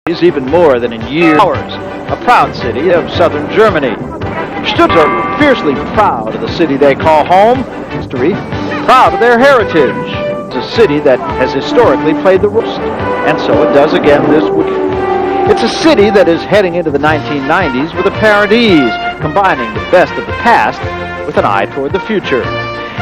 even more than in years. A proud city of southern Germany. Stuttgart are fiercely proud of the city they call home, history, proud of their heritage. It's a city that has historically played the role, and so it does again this week. It's a city that is heading into the 1990s with apparent ease, combining the best of the past with an eye toward the future.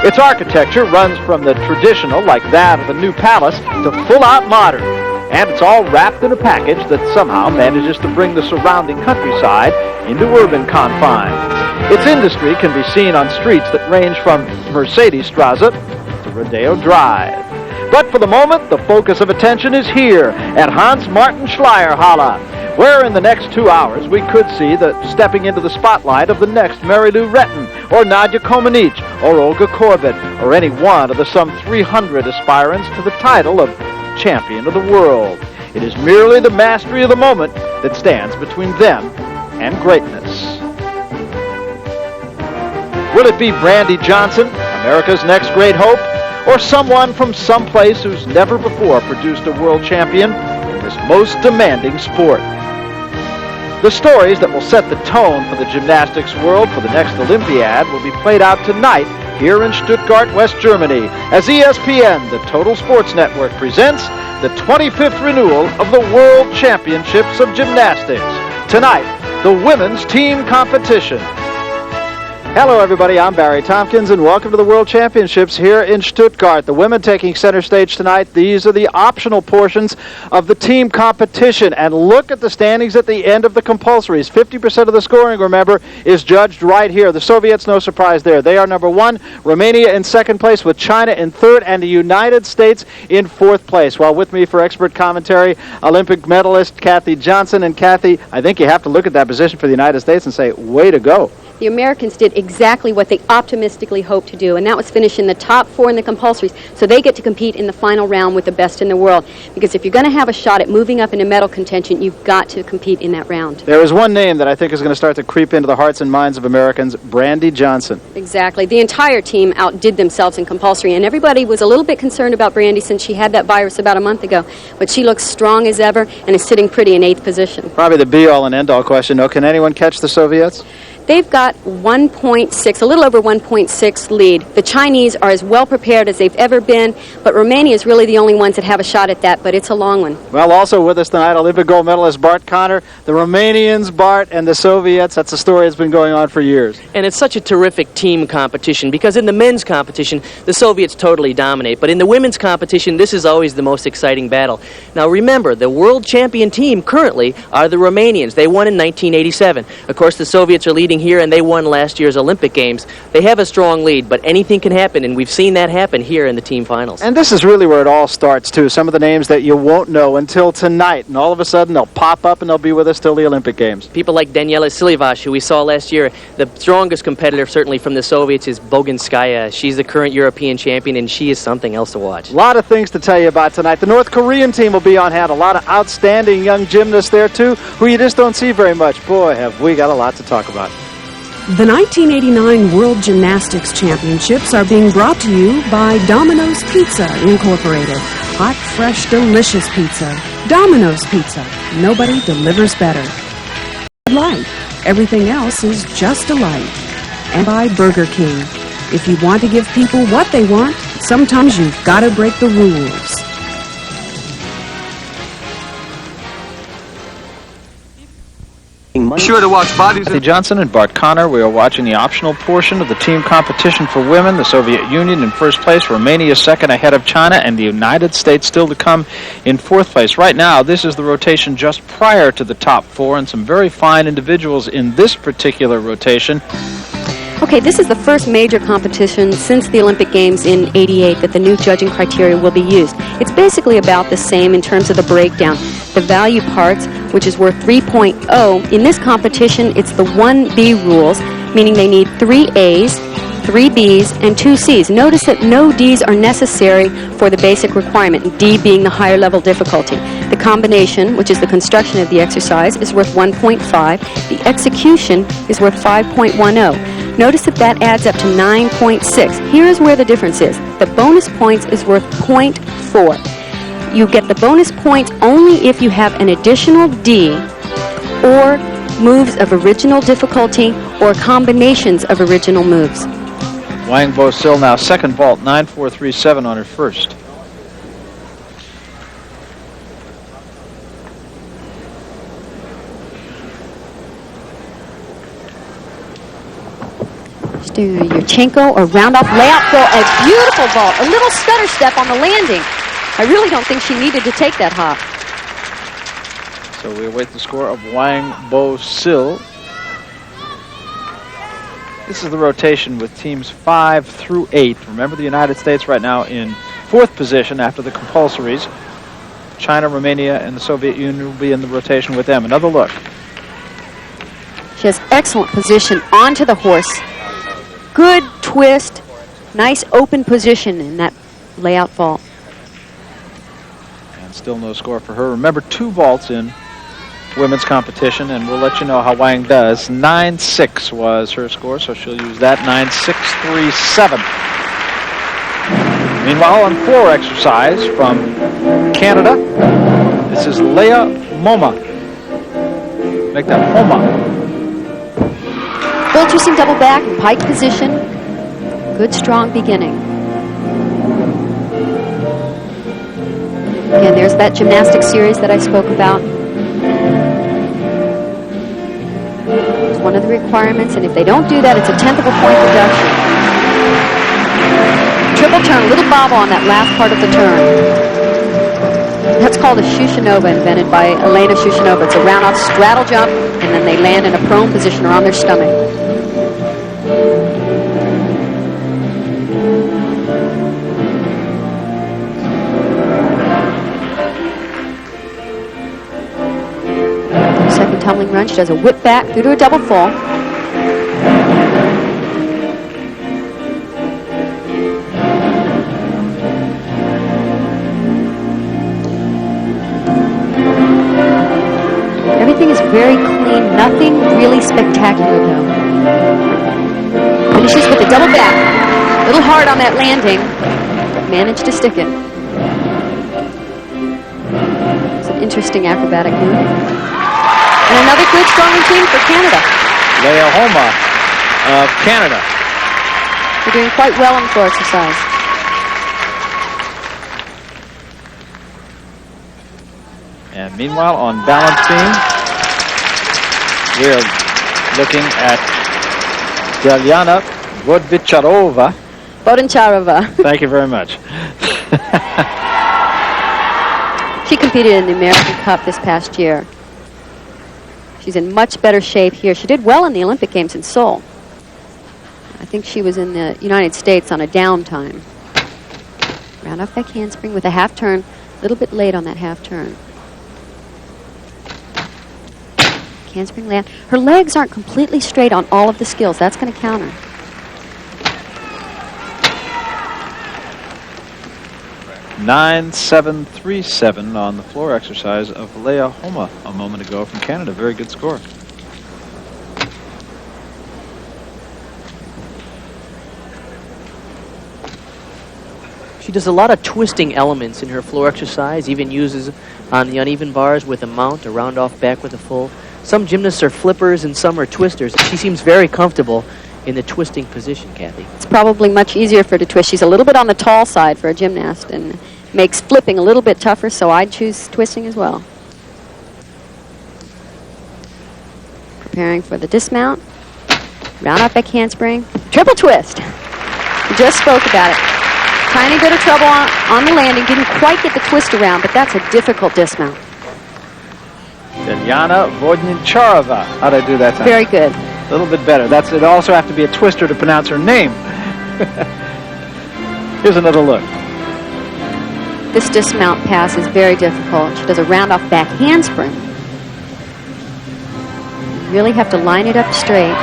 Its architecture runs from the traditional, like that of the new palace, to full-out modern. And it's all wrapped in a package that somehow manages to bring the surrounding countryside into urban confines. Its industry can be seen on streets that range from Mercedesstraße to Rodeo Drive. But for the moment, the focus of attention is here at Hans-Martin-Schleierhalle, where in the next 2 hours we could see the stepping into the spotlight of the next Mary Lou Retton, or Nadia Comaneci, or Olga Korbut, or any one of the some 300 aspirants to the title of champion of the world. It is merely the mastery of the moment that stands between them and greatness. Will it be Brandy Johnson, America's next great hope, or someone from someplace who's never before produced a world champion in this most demanding sport? The stories that will set the tone for the gymnastics world for the next Olympiad will be played out tonight here in Stuttgart, West Germany, as ESPN, the Total Sports Network, presents the 25th renewal of the World Championships of Gymnastics. Tonight, the women's team competition. Hello, everybody. I'm Barry Tompkins, and welcome to the World Championships here in Stuttgart. The women taking center stage tonight. These are the optional portions of the team competition. And look at the standings at the end of the compulsories. 50% of the scoring, remember, is judged right here. The Soviets, no surprise there. They are number one. Romania in second place, with China in third, and the United States in fourth place. While with me for expert commentary, Olympic medalist Kathy Johnson. And Kathy, I think you have to look at that position for the United States and say, way to go. The Americans did exactly what they optimistically hoped to do, and that was finish in the top four in the compulsories, so they get to compete in the final round with the best in the world. Because if you're going to have a shot at moving up into medal contention, you've got to compete in that round. There is one name that I think is going to start to creep into the hearts and minds of Americans, Brandy Johnson. Exactly. The entire team outdid themselves in compulsory, and everybody was a little bit concerned about Brandy since she had that virus about a month ago. But she looks strong as ever and is sitting pretty in 8th position. Probably the be-all and end-all question, though. Can anyone catch the Soviets? They've got 1.6, a little over 1.6 lead. The Chinese are as well prepared as they've ever been, but Romania is really the only ones that have a shot at that, but it's a long one. Well, also with us tonight, Olympic gold medalist Bart Connor. The Romanians, Bart, and the Soviets, that's a story that's been going on for years. And it's such a terrific team competition, because in the men's competition, the Soviets totally dominate, but in the women's competition, this is always the most exciting battle. Now remember, the world champion team currently are the Romanians. They won in 1987. Of course, the Soviets are leading here, and they won last year's Olympic Games. They have a strong lead, but anything can happen, and we've seen that happen here in the team finals. And this is really where it all starts, too. Some of the names that you won't know until tonight, and all of a sudden they'll pop up and they'll be with us till the Olympic Games. People like Daniela Silivas, who we saw last year. The strongest competitor, certainly from the Soviets, is Boginskaya. She's the current European champion, and she is something else to watch. A lot of things to tell you about tonight. The North Korean team will be on hand. A lot of outstanding young gymnasts there, too, who you just don't see very much. Boy, have we got a lot to talk about. The 1989 World Gymnastics Championships are being brought to you by Domino's Pizza, Incorporated. Hot, fresh, delicious pizza. Domino's Pizza. Nobody delivers better. Light. Everything else is just a light. And by Burger King. If you want to give people what they want, sometimes you've got to break the rules. Be sure to watch Bodies. Kathy Johnson and Bart Connor. We are watching the optional portion of the team competition for women. The Soviet Union in first place, Romania second ahead of China, and the United States still to come in fourth place. Right now, this is the rotation just prior to the top four, and some very fine individuals in this particular rotation. Okay, this is the first major competition since the Olympic Games in '88 that the new judging criteria will be used. It's basically about the same in terms of the breakdown. The value parts, which is worth 3.0, in this competition it's the 1B rules, meaning they need 3 A's, 3 B's, and 2 C's. Notice that no D's are necessary for the basic requirement, D being the higher level difficulty. The combination, which is the construction of the exercise, is worth 1.5. The execution is worth 5.10. Notice that adds up to 9.6. Here is where the difference is. The bonus points is worth 0.4. you get the bonus points only if you have an additional D or moves of original difficulty or combinations of original moves. Wang Bo-sil now second vault, 9.437 on her first. Just do your Chenko or round off layout throw. A beautiful vault. A little stutter step on the landing. I really don't think she needed to take that hop. So we await the score of Wang Bo-sil. This is the rotation with teams 5 through 8. Remember, the United States right now in 4th position after the compulsories. China, Romania, and the Soviet Union will be in the rotation with them. Another look. She has excellent position onto the horse. Good twist. Nice open position in that layout vault. And still no score for her. Remember, 2 vaults in women's competition, and we'll let you know how Wang does. 9.6 was her score, so she'll use that. 9.637. Meanwhile, on floor exercise from Canada, this is Leah Moma. Make that Moma. Full twisting double back, pike position. Good strong beginning. Again, there's that gymnastics series that I spoke about. It's one of the requirements, and if they don't do that, it's a 1/10 of a point reduction. Triple turn, a little bobble on that last part of the turn. That's called a Shushanova, invented by Elena Shushanova. It's a round-off straddle jump, and then they land in a prone position or on their stomach. Second tumbling run, she does a whip back through to a double full. Everything is very clean, nothing really spectacular though. Finishes with a double back. A little hard on that landing, but managed to stick it. It's an interesting acrobatic move. And another good, strong routine for Canada. Leah Homa of Canada. They're doing quite well on floor exercise. And meanwhile, on balance beam, we're looking at Delyana Vodvicharova. Bodancharova. Thank you very much. She competed in the American Cup this past year. She's in much better shape here. She did well in the Olympic Games in Seoul. I think she was in the United States on a downtime. Round off back handspring with a half turn. A little bit late on that half turn. Handspring land. Her legs aren't completely straight on all of the skills. That's going to counter. (9.737) on the floor exercise of Leah Homa a moment ago from Canada. Very good score. She does a lot of twisting elements in her floor exercise, even uses on the uneven bars with a mount, a round off back with a full. Some gymnasts are flippers and some are twisters. She seems very comfortable in the twisting position, Kathy. It's probably much easier for her to twist. She's a little bit on the tall side for a gymnast and makes flipping a little bit tougher, so I'd choose twisting as well. Preparing for the dismount. Round off back handspring. Triple twist. We just spoke about it. Trying to go to trouble on the landing. Didn't quite get the twist around, but that's a difficult dismount. Delyana Vodvicharova. How'd I do that time? Very good. A little bit better. It also have to be a twister to pronounce her name. Here's another look. This dismount pass is very difficult. She does a round off back handspring. You really have to line it up straight.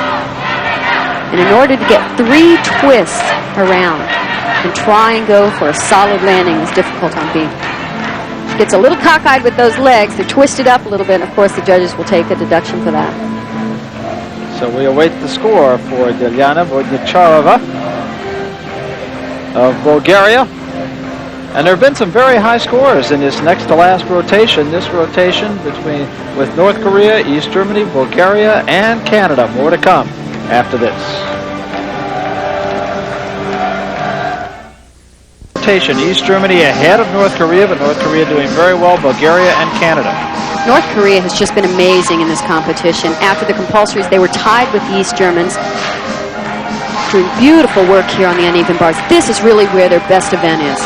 And in order to get 3 twists around and try and go for a solid landing is difficult on beam. She gets a little cockeyed with those legs. They're twisted up a little bit, and of course the judges will take a deduction for that. So we await the score for Delyana Vodvicharova of Bulgaria. And there have been some very high scores in this next to last rotation. This rotation with North Korea, East Germany, Bulgaria, and Canada. More to come after this. Rotation, East Germany ahead of North Korea, but North Korea doing very well, Bulgaria and Canada. North Korea has just been amazing in this competition. After the compulsories, they were tied with the East Germans. Doing beautiful work here on the uneven bars. This is really where their best event is.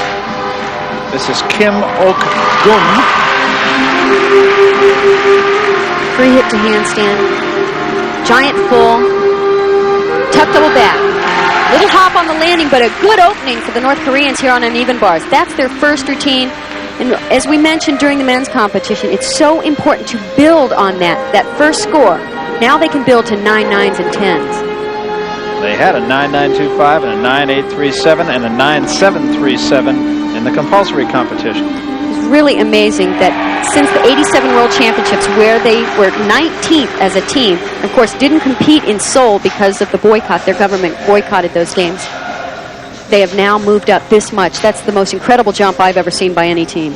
This is Kim Ok-gun. Free hip to handstand. Giant full. Tuck double back. Little hop on the landing, but a good opening for the North Koreans here on uneven bars. That's their first routine. And as we mentioned during the men's competition, it's so important to build on that first score. Now they can build to 9-9s and 10s. They had a 9.925 and a 9.837 and a 9.737 in the compulsory competition. It's really amazing that since the 87 World Championships, where they were 19th as a team, of course didn't compete in Seoul because of the boycott, their government boycotted those games, they have now moved up this much. That's the most incredible jump I've ever seen by any team.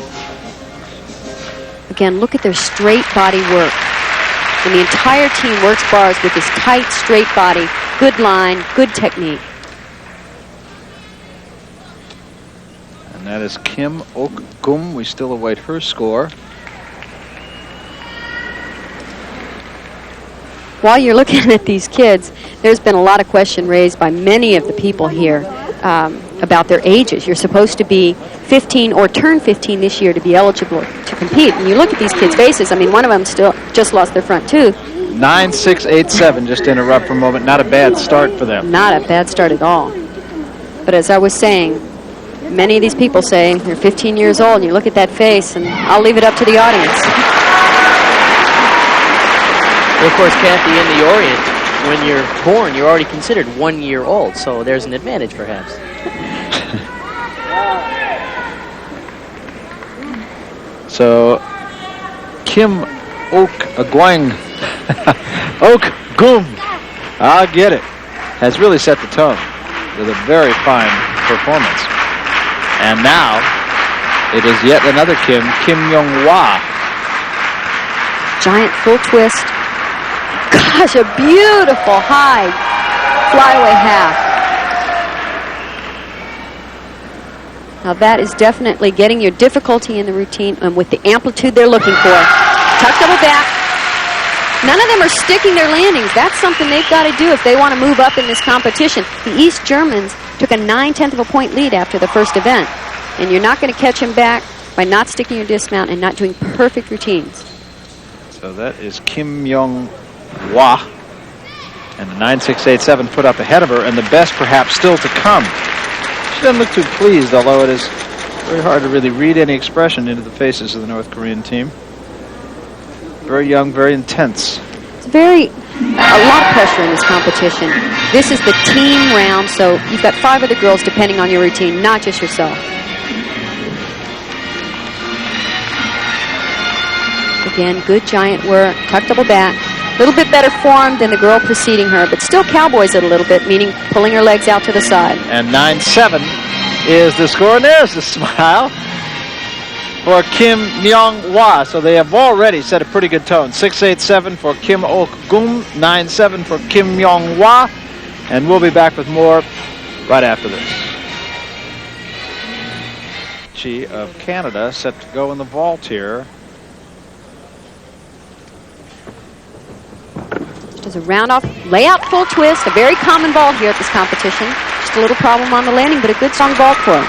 Again, look at their straight body work. And the entire team works bars with this tight, straight body, good line, good technique. And that is Kim Ok-gun. We still await her score. While you're looking at these kids, there's been a lot of question raised by many of the people here about their ages. You're supposed to be 15 or turn 15 this year to be eligible to compete. And you look at these kids' faces, I mean, one of them still just lost their front tooth. 9.687, just to interrupt for a moment. Not a bad start for them. Not a bad start at all. But as I was saying, many of these people say they're 15 years old, and you look at that face, and I'll leave it up to the audience. Well, of course, Kathy, in the Orient, when you're born, you're already considered 1 year old, so there's an advantage, perhaps. So, Kim Ok-gun, Ok-gun, I'll get it, has really set the tone with a very fine performance. And now, it is yet another Kim Young-hwa. Giant full twist. Gosh, a beautiful high flyaway half. Now that is definitely getting your difficulty in the routine and with the amplitude they're looking for. Tuck double back. None of them are sticking their landings. That's something they've got to do if they want to move up in this competition. The East Germans took a 9/10 of a point lead after the first event. And you're not going to catch them back by not sticking your dismount and not doing perfect routines. So that is Kim Young-hwa. And the 9.687 put up ahead of her, and the best perhaps still to come. She doesn't look too pleased, although it is very hard to really read any expression into the faces of the North Korean team. Very young, very intense. It's a lot of pressure in this competition. This is the team round, so you've got 5 other girls depending on your routine, not just yourself. Again, good giant work, tuck double back. A little bit better form than the girl preceding her, but still cowboys it a little bit, meaning pulling her legs out to the side. And 9.7 is the score, and there's the smile for Kim Young-hwa. So they have already set a pretty good tone. 6.87 for Kim Ok-gun, 9.7 for Kim Young-hwa, and we'll be back with more right after this. Chi of Canada set to go in the vault here. Does a round off, layout full twist, a very common vault here at this competition. Just a little problem on the landing, but a good strong vault for them.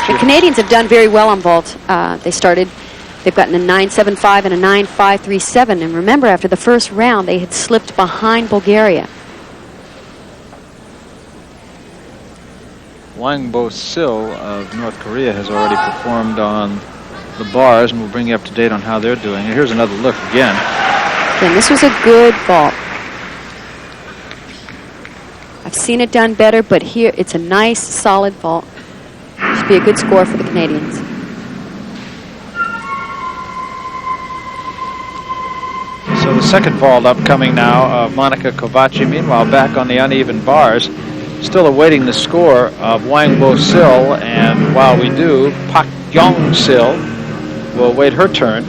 The Canadians have done very well on vault. They've gotten a 9.75 and a 9.537. And remember, after the first round, they had slipped behind Bulgaria. Wang Bo-sil of North Korea has already performed on the bars, and we'll bring you up to date on how they're doing. And here's another look again. Again, this was a good vault. I've seen it done better, but here it's a nice, solid vault. Should be a good score for the Canadians. So the second vault upcoming now of Monica Kovaci. Meanwhile, back on the uneven bars, Still awaiting the score of Wang Bo Sil, and while we do, Pak Yong Sil will await her turn.